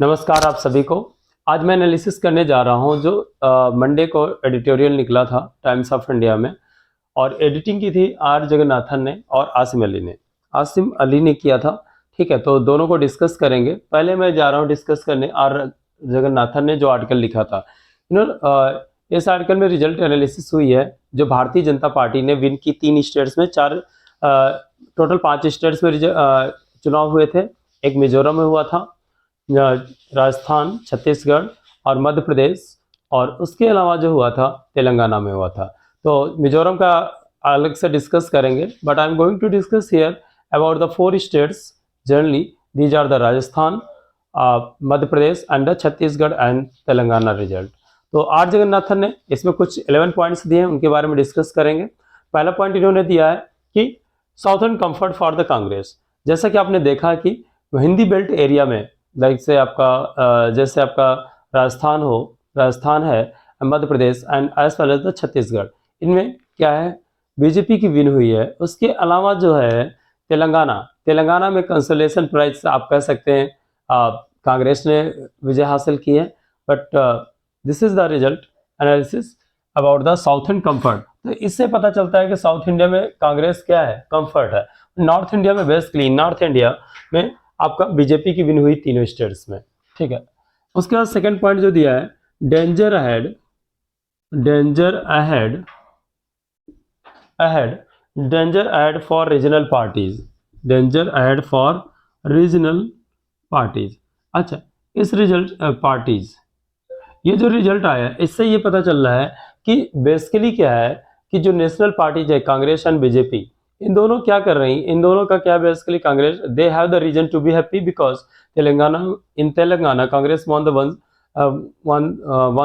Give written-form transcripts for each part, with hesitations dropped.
नमस्कार आप सभी को। आज मैं एनालिसिस करने जा रहा हूं जो मंडे को एडिटोरियल निकला था टाइम्स ऑफ इंडिया में, और एडिटिंग की थी आर जगन्नाथन ने और आसिम अली ने। आसिम अली ने किया था, ठीक है, तो दोनों को डिस्कस करेंगे। पहले मैं जा रहा हूं डिस्कस करने आर जगन्नाथन ने जो आर्टिकल लिखा था। इस आर्टिकल में रिजल्ट एनालिसिस हुई है जो भारतीय जनता पार्टी ने विन की 3 स्टेट्स में, टोटल 5 स्टेट्स में चुनाव हुए थे। एक मिजोरम में हुआ था, राजस्थान, छत्तीसगढ़ और मध्य प्रदेश, और उसके अलावा जो हुआ था तेलंगाना में हुआ था। तो मिजोरम का अलग से डिस्कस करेंगे, but I am going to discuss here about the 4 states generally. These are the Rajasthan, Madhya Pradesh and the Chhattisgarh and Telangana result. तो आर जगन्नाथन ने इसमें कुछ 11 पॉइंट्स दिए हैं, उनके बारे में डिस्कस करेंगे। पहला पॉइंट इन्होंने दिया है कि southern comfort for the Congress. जैसा कि आपने देखा कि हिंदी बेल्ट एरिया में, लाइक से आपका जैसे आपका राजस्थान है, Madhya Pradesh and as well as the Chhattisgarh, इनमें क्या है, बीजेपी की विन हुई है। उसके अलावा जो है तेलंगाना में कंसोलेशन प्राइज आप कह सकते हैं कांग्रेस ने विजय हासिल की है। But this is the result analysis about the southern comfort. तो इससे पता चलता है कि साउथ इंडिया में कांग्रेस क्या है, कंफर्ट है। नॉर्थ इंडिया में बेसिकली, नॉर्थ इंडिया में आपका बीजेपी की विन हुई तीनों स्टेट्स में, ठीक है। उसके बाद सेकंड पॉइंट जो दिया है, danger ahead for regional parties. अच्छा, इस रिजल्ट पार्टीज, ये जो रिजल्ट आया है इससे ये पता चल रहा है कि बेसिकली क्या है कि जो नेशनल पार्टीज है, कांग्रेस एंड बीजेपी, इन दोनों क्या कर रही हैं, इन दोनों का क्या basically, Congress they have the reason to be happy because Telangana Congress won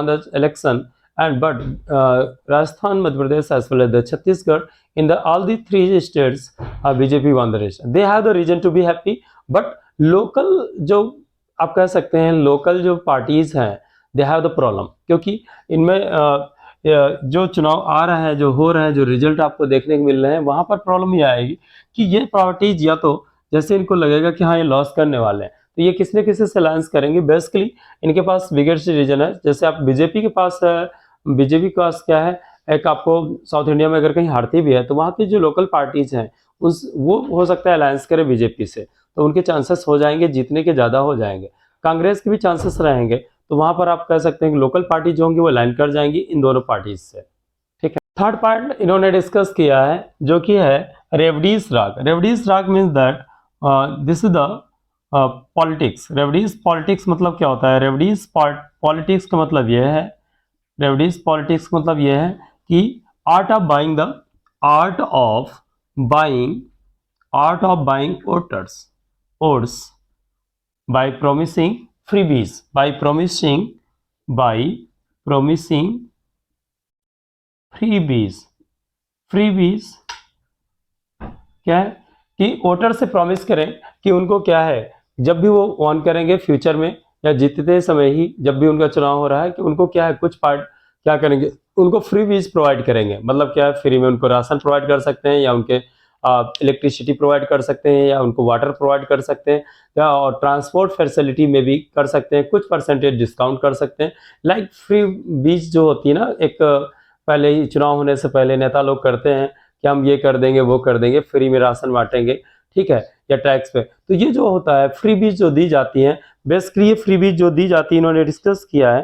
the election, and but Rajasthan, Madhya Pradesh as well as the Chhattisgarh, in the all the 3 states BJP won the race. They have the reason to be happy, but local जो आप कह सकते हैं local जो parties हैं, दे have the problem, क्योंकि इनमें जो चुनाव आ रहा है, जो हो रहा है, जो रिजल्ट आपको देखने को मिल रहे हैं, वहां पर प्रॉब्लम ये आएगी कि ये पार्टीज या तो जैसे इनको लगेगा कि हाँ ये लॉस करने वाले हैं, तो ये किसी न किसी से अलायंस करेंगे। बेसिकली इनके पास बिगेस्ट रीजन है। जैसे आप बीजेपी के पास क्या है, एक आपको साउथ इंडिया में अगर कहीं हारती भी है तो वहाँ की जो लोकल पार्टीज हैं वो हो सकता है अलायंस करे बीजेपी से, तो उनके चांसेस हो जाएंगे जीतने के, ज़्यादा हो जाएंगे। कांग्रेस के भी चांसेस रहेंगे, तो वहां पर आप कह सकते हैं कि लोकल पार्टी जो होंगी वो लाइन कर जाएंगी इन दोनों पार्टीज से, ठीक है। थर्ड पॉइंट इन्होंने डिस्कस किया है जो कि है रेवडीज राग means that this is the politics. Revdis politics मतलब क्या होता है, रेवडीज पॉलिटिक्स का मतलब यह है कि art of buying oats by promising freebies क्या है कि वोटर से प्रॉमिस करें कि उनको क्या है, जब भी वो ऑन करेंगे फ्यूचर में या जीतते समय ही, जब भी उनका चुनाव हो रहा है, कि उनको क्या है, कुछ पार्ट क्या करेंगे, उनको फ्री बीज प्रोवाइड करेंगे। मतलब क्या है, फ्री में उनको राशन प्रोवाइड कर सकते हैं, या उनके इलेक्ट्रिसिटी प्रोवाइड कर सकते हैं, या उनको वाटर प्रोवाइड कर सकते हैं, या और ट्रांसपोर्ट फैसिलिटी में भी कर सकते हैं, कुछ परसेंटेज डिस्काउंट कर सकते हैं। लाइक फ्री बीज जो होती है ना, एक पहले ही चुनाव होने से पहले नेता लोग करते हैं कि हम ये कर देंगे, वो कर देंगे, फ्री में राशन बांटेंगे, ठीक है, या टैक्स पे। तो ये जो होता है फ्री बीज जो दी जाती हैं, बेसिकली ये फ्री बीज जो दी जाती है, इन्होंने डिस्कस किया है।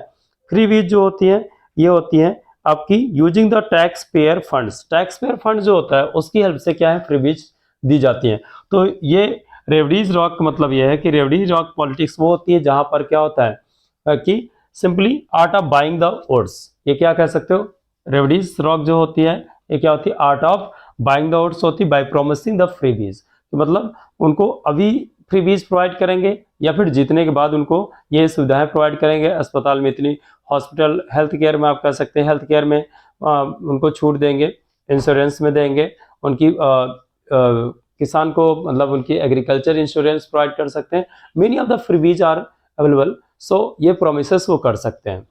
फ्री बीज जो होती हैं ये होती हैं आपकी using the tax payer fund जो होता है उसकी हेल्प से क्या है, फ्री बीज दी जाती हैं। तो ये रेवडीज रॉक का मतलब यह है कि रेवडीज रॉक पॉलिटिक्स वो होती है जहां पर क्या होता है कि simply art of buying the votes. ये क्या कह सकते हो, रेवडीज रॉक जो होती है ये क्या होती है, art of buying the votes होती है बाय प्रोमिसिंग द फ्री बीज। तो मतलब उनको अभी फ्री बीज प्रोवाइड करेंगे या फिर जीतने के बाद उनको ये सुविधाएं प्रोवाइड करेंगे। अस्पताल में इतनी, हॉस्पिटल हेल्थ केयर में आप कह सकते हैं, हेल्थ केयर में उनको छूट देंगे, इंश्योरेंस में देंगे, उनकी किसान को मतलब उनकी एग्रीकल्चर इंश्योरेंस प्रोवाइड कर सकते हैं। Many of the freebies are available, so ये प्रोमिसेस वो कर सकते हैं।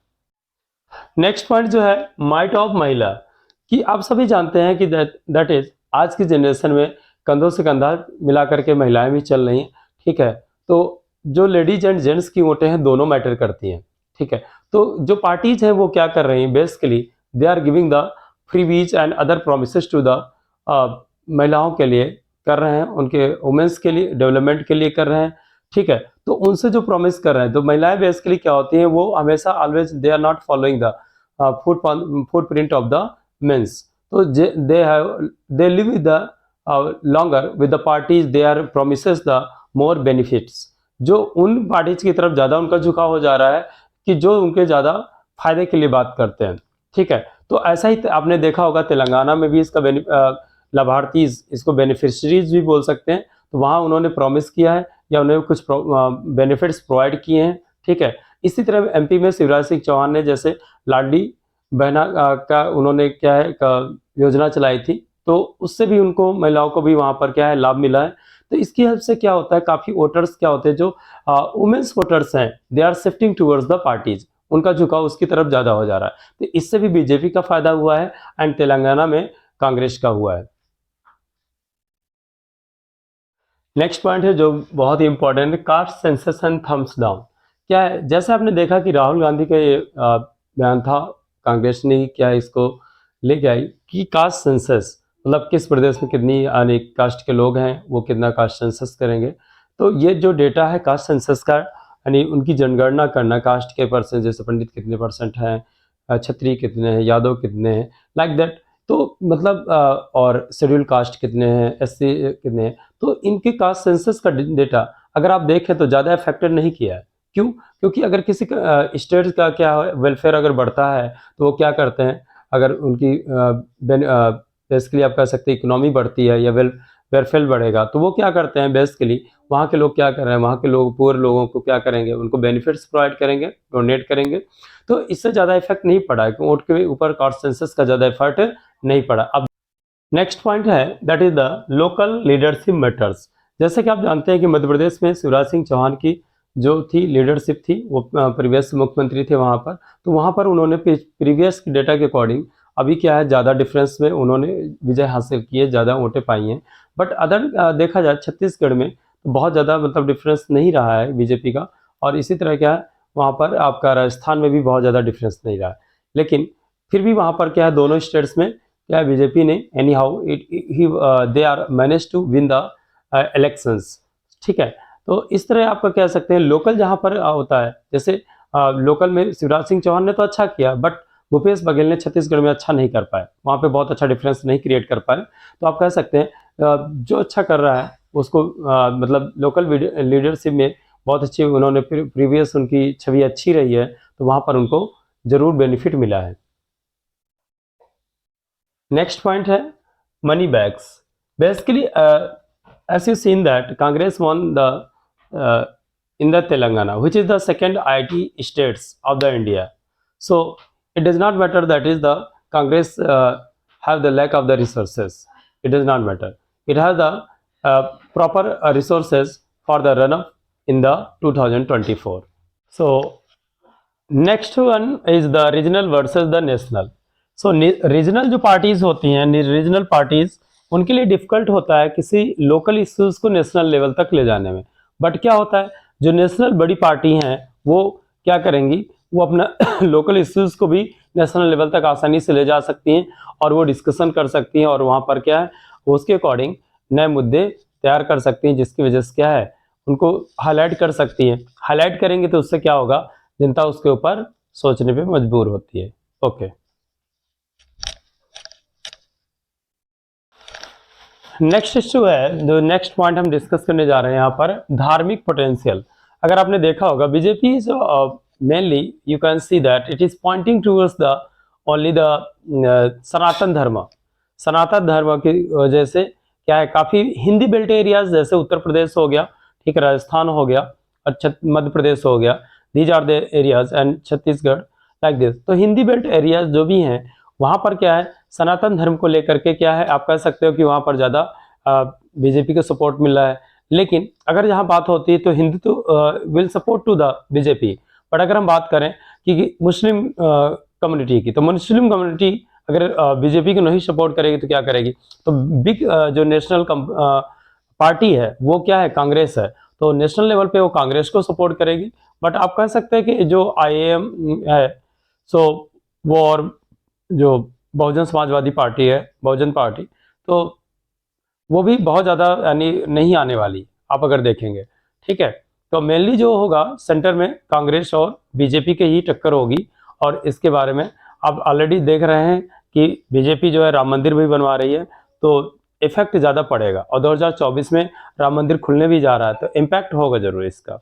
नेक्स्ट पॉइंट जो है माइट ऑफ महिला, कि आप सभी जानते हैं कि दैट इज आज की जनरेशन में कंधों से कंधा मिला करके महिलाएं भी चल रही हैं, ठीक है। तो जो लेडीज एंड जेंट्स की वोटें हैं दोनों मैटर करती हैं, ठीक है। तो जो पार्टीज हैं वो क्या कर रही हैं, basically they are giving the freebies and other promises to the महिलाओं के लिए कर रहे हैं, उनके वुमेन्स के लिए डेवलपमेंट के लिए कर रहे हैं, ठीक है। तो उनसे जो प्रॉमिस कर रहे हैं, तो महिलाएं बेसिकली क्या होती हैं, वो हमेशा always they are not following the footprint of the men's. तो they live with the longer with the parties, they are promises the more benefits. जो उन पार्टीज की तरफ ज्यादा उनका झुकाव हो जा रहा है कि जो उनके ज्यादा फायदे के लिए बात करते हैं, ठीक है। तो ऐसा ही आपने देखा होगा तेलंगाना में भी इसका लाभार्थी, इसको बेनिफिशरीज भी बोल सकते हैं। तो वहां उन्होंने प्रॉमिस किया है या उन्हें कुछ बेनिफिट्स प्रोवाइड किए हैं, ठीक है। इसी तरह एमपी में शिवराज सिंह चौहान ने जैसे लाडली बहना का उन्होंने क्या है योजना चलाई थी, तो उससे भी उनको महिलाओं को भी वहां पर क्या है लाभ मिला है। तो इसकी हेल्प से क्या होता है, काफी वोटर्स क्या होते हैं जो वुमेन्स वोटर्स हैं, they are shifting towards the parties, उनका झुकाव उसकी तरफ ज्यादा हो जा रहा है। तो इससे भी बीजेपी का फायदा हुआ है एंड तेलंगाना में कांग्रेस का हुआ है। नेक्स्ट पॉइंट है जो बहुत ही इंपॉर्टेंट है, caste census and thumbs down. क्या है, जैसे आपने देखा कि राहुल गांधी का ये बयान था, कांग्रेस ने क्या इसको लेके आई कि कास्ट सेंसस मतलब किस प्रदेश में कितनी अनेक कास्ट के लोग हैं, वो कितना कास्ट सेंसस करेंगे। तो ये जो डेटा है कास्ट सेंसस का, यानी उनकी जनगणना करना, कास्ट के परसेंट, जैसे पंडित कितने परसेंट हैं, क्षत्रिय कितने हैं, यादव कितने हैं, लाइक दैट। तो मतलब और शेड्यूल कास्ट कितने हैं, एससी कितने हैं। तो इनके कास्ट सेंसस का डेटा अगर आप देखें तो ज़्यादा इफेक्टेड नहीं किया है। क्यों? क्योंकि अगर किसी स्टेट का क्या है वेलफेयर अगर बढ़ता है तो वो क्या करते हैं, अगर उनकी बेसिकली आप कह सकते हैं इकोनॉमी बढ़ती है या वेलफेयर बढ़ेगा, तो वो क्या करते हैं बेसिकली, वहाँ के लोग क्या कर रहे हैं, वहाँ के लोग पुअर लोगों को क्या करेंगे, उनको बेनिफिट्स प्रोवाइड करेंगे, डोनेट करेंगे। तो इससे ज़्यादा इफेक्ट नहीं पड़ा है, वोट के ऊपर कास्ट सेंसस का ज़्यादा इफेक्ट नहीं पड़ा। अब नेक्स्ट पॉइंट है that is the local leadership matters. जैसे कि आप जानते हैं कि मध्य प्रदेश में शिवराज सिंह चौहान की जो थी लीडरशिप थी, वो प्रीवियस मुख्यमंत्री थे वहाँ पर। तो वहाँ पर उन्होंने प्रीवियस डेटा के अकॉर्डिंग अभी क्या है, ज़्यादा डिफरेंस में उन्होंने विजय हासिल की है, ज़्यादा वोटें पाई हैं। बट अदर देखा जाए छत्तीसगढ़ में तो बहुत ज़्यादा मतलब डिफरेंस नहीं रहा है बीजेपी का, और इसी तरह क्या है वहाँ पर आपका राजस्थान में भी बहुत ज़्यादा डिफरेंस नहीं रहा है। लेकिन फिर भी वहाँ पर क्या है, दोनों स्टेट्स में क्या बीजेपी ने anyhow they are manage to win the elections, ठीक है। तो इस तरह आपका कह सकते हैं लोकल जहाँ पर होता है, जैसे लोकल में शिवराज सिंह चौहान ने तो अच्छा किया, बट भूपेश बघेल ने छत्तीसगढ़ में अच्छा नहीं कर पाए, वहाँ पे बहुत अच्छा डिफरेंस नहीं क्रिएट कर पाए। तो आप कह सकते हैं जो अच्छा कर रहा है उसको मतलब लोकल लीडरशिप में बहुत अच्छी उन्होंने प्रीवियस उनकी छवि अच्छी रही है, तो वहाँ पर उनको जरूर बेनिफिट मिला है। नेक्स्ट पॉइंट है money bags. Basically as you seen that Congress won the in the Telangana, which is the second IT states of the India. So it does not matter that is the Congress have the lack of the resources. It does not matter. It has the proper resources for the run-up in the 2024. So next one is the regional versus the national. So regional जो parties होती हैं, regional parties, उनके लिए difficult होता है किसी local issues को national level तक ले जाने में। बट क्या होता है, जो नेशनल बड़ी पार्टी हैं वो क्या करेंगी, वो अपना लोकल इश्यूज को भी नेशनल लेवल तक आसानी से ले जा सकती हैं और वो डिस्कशन कर सकती हैं, और वहाँ पर क्या है उसके अकॉर्डिंग नए मुद्दे तैयार कर सकती हैं, जिसकी वजह से क्या है उनको हाईलाइट कर सकती हैं। हाईलाइट करेंगे तो उससे क्या होगा, जनता उसके ऊपर सोचने पे मजबूर होती है। ओके, नेक्स्ट इश्यू है, जो नेक्स्ट पॉइंट हम डिस्कस करने जा रहे हैं यहाँ पर, धार्मिक पोटेंशियल। अगर आपने देखा होगा BJP is mainly you can see that it is pointing towards the only the Sanatan Dharma. Sanatan धर्म की वजह से क्या है, काफी हिंदी बेल्ट एरियाज जैसे उत्तर प्रदेश हो गया, ठीक, राजस्थान हो गया और मध्य प्रदेश हो गया, these are the areas and Chhattisgarh like this. तो हिंदी बेल्ट एरियाज जो भी हैं वहां पर क्या है सनातन धर्म को लेकर के क्या है, आप कह सकते हो कि वहां पर ज्यादा बीजेपी को सपोर्ट मिल रहा है। लेकिन अगर यहाँ बात होती है तो Hindu will support to the BJP, but अगर हम बात करें कि मुस्लिम कम्युनिटी की, तो मुस्लिम कम्युनिटी अगर बीजेपी को नहीं सपोर्ट करेगी तो क्या करेगी, तो बिग जो नेशनल पार्टी है वो क्या है, कांग्रेस है। तो नेशनल लेवल पे वो कांग्रेस को सपोर्ट करेगी। बट आप कह सकते हैं कि जो IAM है, सो वो और जो बहुजन समाजवादी पार्टी है, बहुजन पार्टी, तो वो भी बहुत ज़्यादा यानी नहीं आने वाली, आप अगर देखेंगे। ठीक है, तो मेनली जो होगा सेंटर में कांग्रेस और बीजेपी के ही टक्कर होगी। और इसके बारे में आप ऑलरेडी देख रहे हैं कि बीजेपी जो है राम मंदिर भी बनवा रही है, तो इफेक्ट ज़्यादा पड़ेगा। और 2024 में राम मंदिर खुलने भी जा रहा है, तो इम्पैक्ट होगा जरूर इसका।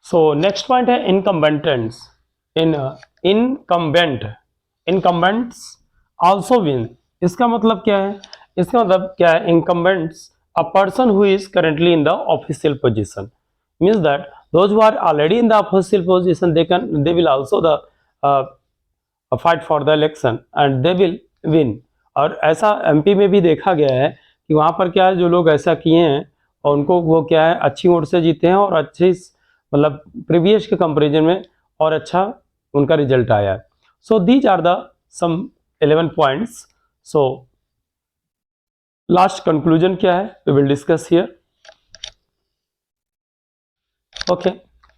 सो नेक्स्ट पॉइंट है इनकम्बेंटेंट्स। Incumbents also win. इसका मतलब क्या है? इसका मतलब क्या है? Incumbents a person who is currently in the official position, means that those who are already in the official position, they will also fight for the election and they will win। और ऐसा MP में भी देखा गया है कि वहाँ पर क्या है, जो लोग ऐसा किए हैं और उनको वो क्या है अच्छी वोट से जीते हैं और अच्छी मतलब प्रीवियस के कंपेरिजन में और अच्छा उनका रिजल्ट आया है। So these are the some 11 points. So last conclusion क्या है, we will discuss here. Okay,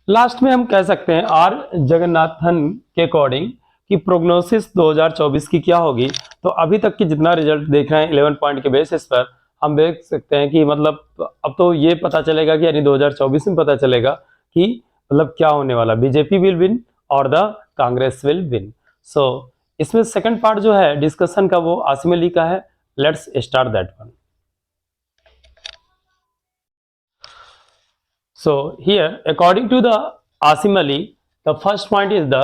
last में हम कह सकते हैं आर जगन्नाथन के अकॉर्डिंग कि प्रोग्नोसिस 2024 की क्या होगी। तो अभी तक की जितना रिजल्ट देख रहे हैं 11 पॉइंट के बेसिस पर हम देख सकते हैं कि मतलब अब तो ये पता चलेगा कि यानी 2024 में पता चलेगा कि मतलब क्या होने वाला, बीजेपी विल विन और द कांग्रेस विल विन। सो इसमें सेकंड पार्ट जो है डिस्कशन का वो आसिम अली का है। Let's start that one. So here, according to the Asim Ali, the first point is the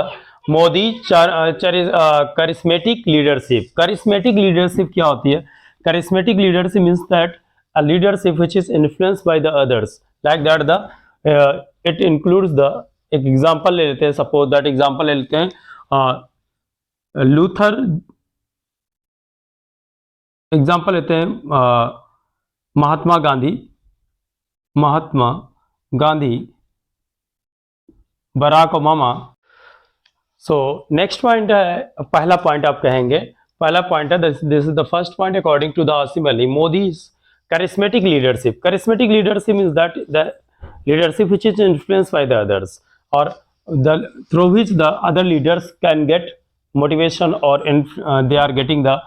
Modi charismatic leadership. Charismatic leadership क्या होती है? Charismatic leadership means that a leadership which is influenced by the others. Like that, it includes the एक example ले लेते हैं, suppose that example ले लेते हैं लूथर एग्जाम्पल लेते हैं Mahatma Gandhi, Barack Obama. So next point है, पहला पॉइंट आप कहेंगे, पहला पॉइंट है this is the first point according to the Asim Ali, Modi's charismatic leadership। charismatic leadership means that the leadership which is influenced by the others, or through which the other leaders can get motivation, or they are getting the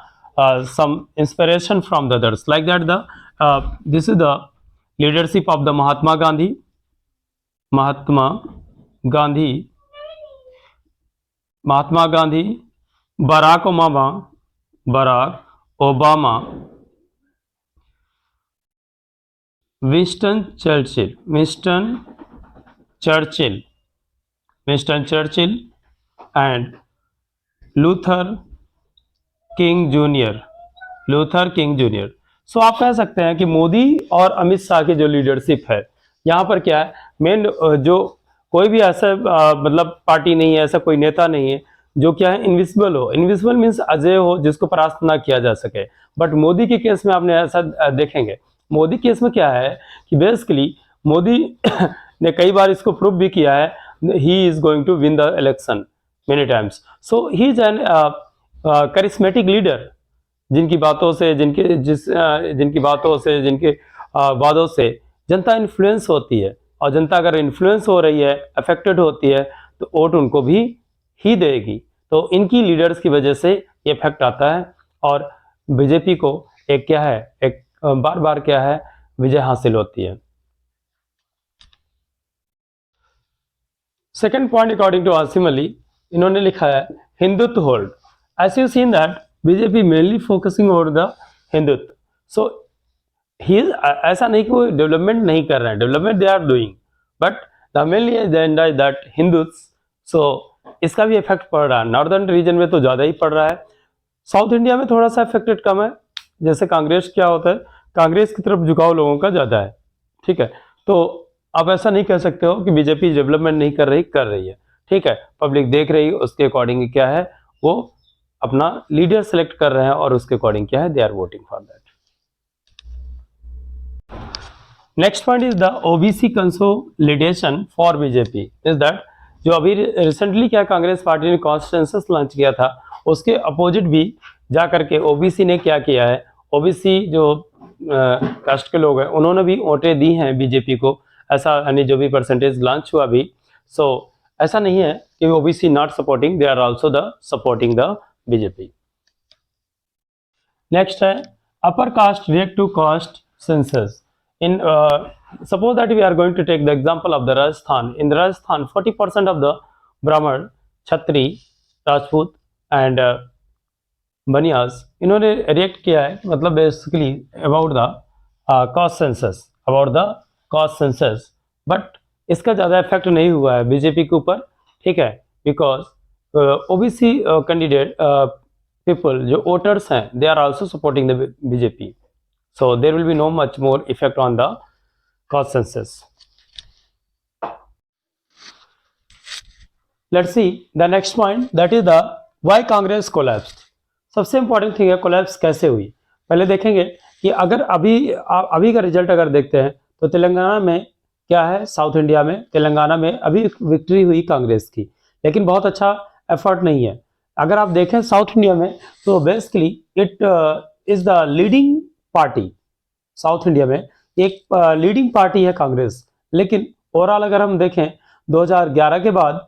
some inspiration from the others, like that this is the leadership of the Mahatma Gandhi, Barack Obama, Winston Churchill and Luther King Jr. सो आप कह सकते हैं कि मोदी और अमित शाह की जो leadership है यहाँ पर क्या है, मेन जो कोई भी ऐसा मतलब पार्टी नहीं है, ऐसा कोई नेता नहीं है जो क्या है इनविजिबल हो। इनविजिबल मीन्स अजय हो, जिसको परास्त ना किया जा सके। बट मोदी के केस में आपने ऐसा देखेंगे, मोदी केस में क्या है कि बेसिकली मोदी ने कई बार इसको प्रूव भी किया है, he is going to win the election many times. So he is an charismatic leader, जिनकी बातों से जिनके वादों से जनता इन्फ्लुएंस होती है, और जनता अगर इन्फ्लुएंस हो रही है, अफेक्टेड होती है, तो वोट उनको भी ही देगी। तो इनकी लीडर्स की वजह से ये इफेक्ट आता है और बीजेपी को एक क्या है, एक बार बार क्या है विजय हासिल होती है। Second point according to Asim Ali, इन्होंने लिखा है Hindutva hold. As you seen that BJP mainly focusing over the Hindutva. So ही ऐसा नहीं कि वो डेवलपमेंट नहीं कर रहे हैं, development they are doing, but the mainly agenda is that Hindutva. So इसका भी इफेक्ट पड़ रहा है, नॉर्दर्न रीजन में तो ज़्यादा ही पड़ रहा है, साउथ इंडिया में थोड़ा सा इफेक्टेड कम है। जैसे कांग्रेस क्या होता है, कांग्रेस की तरफ झुकाव लोगों का ज़्यादा है। ठीक है, तो आप ऐसा नहीं कह सकते हो कि बीजेपी डेवलपमेंट नहीं कर रही है। ठीक है, पब्लिक देख रही है, उसके अकॉर्डिंग क्या है वो अपना लीडर सेलेक्ट कर रहे हैं और उसके अकॉर्डिंग क्या है they are voting for that. Next point is the OBC consolidation for BJP, is that जो अभी रिसेंटली क्या कांग्रेस पार्टी ने कॉन्स्टिट्यूंस लॉन्च किया था, उसके अपोजिट भी जा करके ओबीसी ने क्या किया है, ओबीसी जो कास्ट के लोग हैं उन्होंने भी वोटें दी हैं बीजेपी को, ऐसा यानी जो भी परसेंटेज लॉन्च हुआ अभी। सो ऐसा नहीं है कि OBC not supporting, they are also the supporting the BJP. Next है upper caste react to caste census. In suppose that we are going to take the example of the Rajasthan. In the Rajasthan 40% of the Brahman, Chhatri, Rajput and Banias इन्होंने react किया है, मतलब basically about the caste census, about the caste census, but इसका ज़्यादा effect नहीं हुआ है BJP के ऊपर, ठीक है, बिकॉज ओबीसी कैंडिडेट पीपल जो वोटर्स हैं they are also supporting the BJP, so there will be no much more effect on the caste census. Let's see the next point, that is the why Congress collapsed. सबसे important thing है collapse कैसे हुई। पहले देखेंगे कि अगर अभी का रिजल्ट अगर देखते हैं तो तेलंगाना में क्या है, साउथ इंडिया में तेलंगाना में अभी विक्ट्री हुई कांग्रेस की, लेकिन बहुत अच्छा एफर्ट नहीं है। अगर आप देखें साउथ इंडिया में तो basically it is the leading party, south India में एक लीडिंग पार्टी है कांग्रेस, लेकिन ओवरऑल अगर हम देखें 2011 के बाद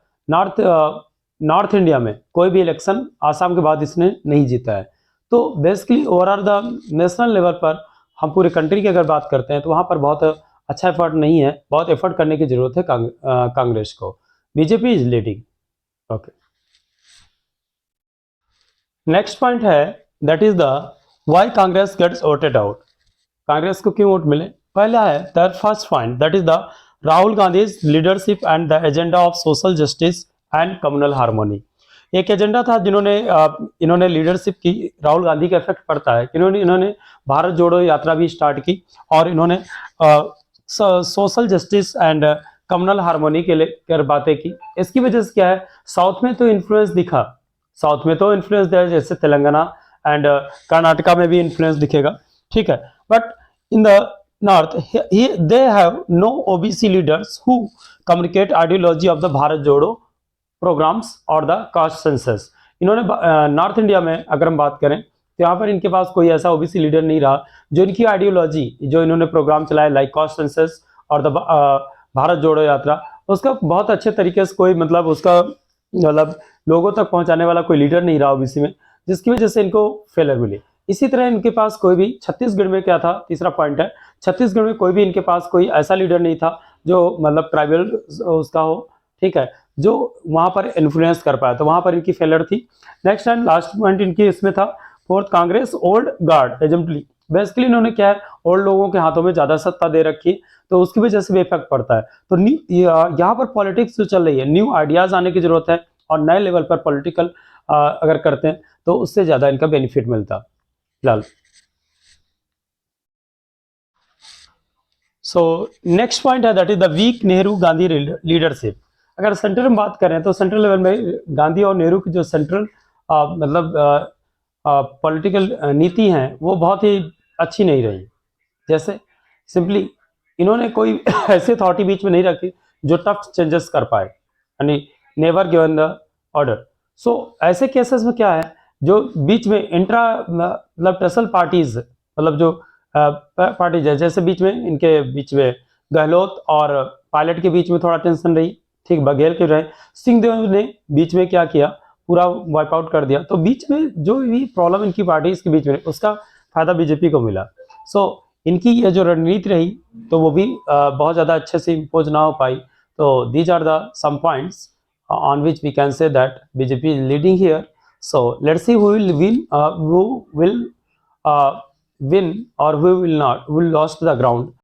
नॉर्थ इंडिया में कोई भी इलेक्शन आसाम के बाद इसने नहीं जीता है। तो basically overall the national level पर हम पूरे कंट्री की अगर बात करते हैं तो वहाँ पर बहुत अच्छा एफर्ट नहीं है, बहुत एफर्ट करने की जरूरत है कांग्रेस को। BJP is leading. Okay, next point है that is the why Congress gets voted out. Congress को क्यों वोट मिले। पहला है the first point that is the Rahul Gandhi leadership and the agenda of social justice and communal harmony. एक एजेंडा था जिन्होंने इन्होंने लीडरशिप की, राहुल गांधी का इफेक्ट पड़ता है, इन्होंने भारत जोड़ो यात्रा भी स्टार्ट की और इन्होंने social justice and communal harmony के लिए बातें की। इसकी वजह से क्या है, साउथ में तो इन्फ्लुएंस दिखा, साउथ में तो इन्फ्लुएंस दिया, जैसे तेलंगाना एंड कर्नाटका में भी इन्फ्लुएंस दिखेगा, ठीक है, but in the north they have no OBC leaders who communicate ideology of the Bharat Jodo programmes और द कास्ट सेंसस। इन्होंने नॉर्थ इंडिया में अगर हम बात करें तो यहाँ पर इनके पास कोई ऐसा ओबीसी लीडर नहीं रहा जो इनकी आइडियोलॉजी, जो इन्होंने प्रोग्राम चलाया लाइक कास्ट सेंसस और द भारत जोड़ो यात्रा, उसका बहुत अच्छे तरीके से कोई मतलब उसका मतलब लोगों तक पहुंचाने वाला कोई लीडर नहीं रहा ओबीसी में, जिसकी वजह से इनको फेलर मिली। इसी तरह इनके पास कोई भी, छत्तीसगढ़ में क्या था, तीसरा पॉइंट है, छत्तीसगढ़ में कोई भी इनके पास कोई ऐसा लीडर नहीं था जो मतलब ट्राइबल उसका हो, ठीक है, जो वहां पर इन्फ्लुएंस कर पाया, तो वहां पर इनकी फेलर थी। नेक्स्ट एंड लास्ट पॉइंट इनकी इसमें था फोर्थ, कांग्रेस ओल्ड गार्ड एजेंटली। बेसिकली इन्होंने क्या है, ओल्ड लोगों के हाथों में ज्यादा सत्ता दे रखी, तो उसकी वजह से भी इफेक्ट पड़ता है। तो यहाँ पर पॉलिटिक्स जो चल रही है, न्यू आइडियाज आने की जरूरत है और नए लेवल पर पॉलिटिकल अगर करते हैं तो उससे ज्यादा इनका बेनिफिट मिलता फिलहाल। सो नेक्स्ट पॉइंट है that is the weak Nehru Gandhi leadership. अगर सेंट्रल में बात करें तो सेंट्रल लेवल में गांधी और नेहरू की जो सेंट्रल मतलब पॉलिटिकल नीति हैं वो बहुत ही अच्छी नहीं रही। जैसे सिंपली इन्होंने कोई ऐसे अथॉरिटी बीच में नहीं रखी जो टफ चेंजेस कर पाए, यानी नेवर गिवन द ऑर्डर। सो ऐसे केसेस में क्या है, जो बीच में इंट्रा मतलब टसल पार्टीज, मतलब जो पार्टीज है, जैसे बीच में इनके बीच में गहलोत और पायलट के बीच में थोड़ा टेंशन रही, ठीक, बघेल के रहे, सिंहदेव ने बीच में क्या किया, पूरा वाइप आउट कर दिया। तो बीच में जो भी प्रॉब्लम इनकी पार्टीज के बीच में, उसका फायदा बीजेपी को मिला। सो इनकी ये जो रणनीति रही तो वो भी बहुत ज़्यादा अच्छे से इम्पोज ना हो पाई। तो these are the some points on which we can say that BJP is leading here. So let's see who will win, who will win or who will not, will lost the ground.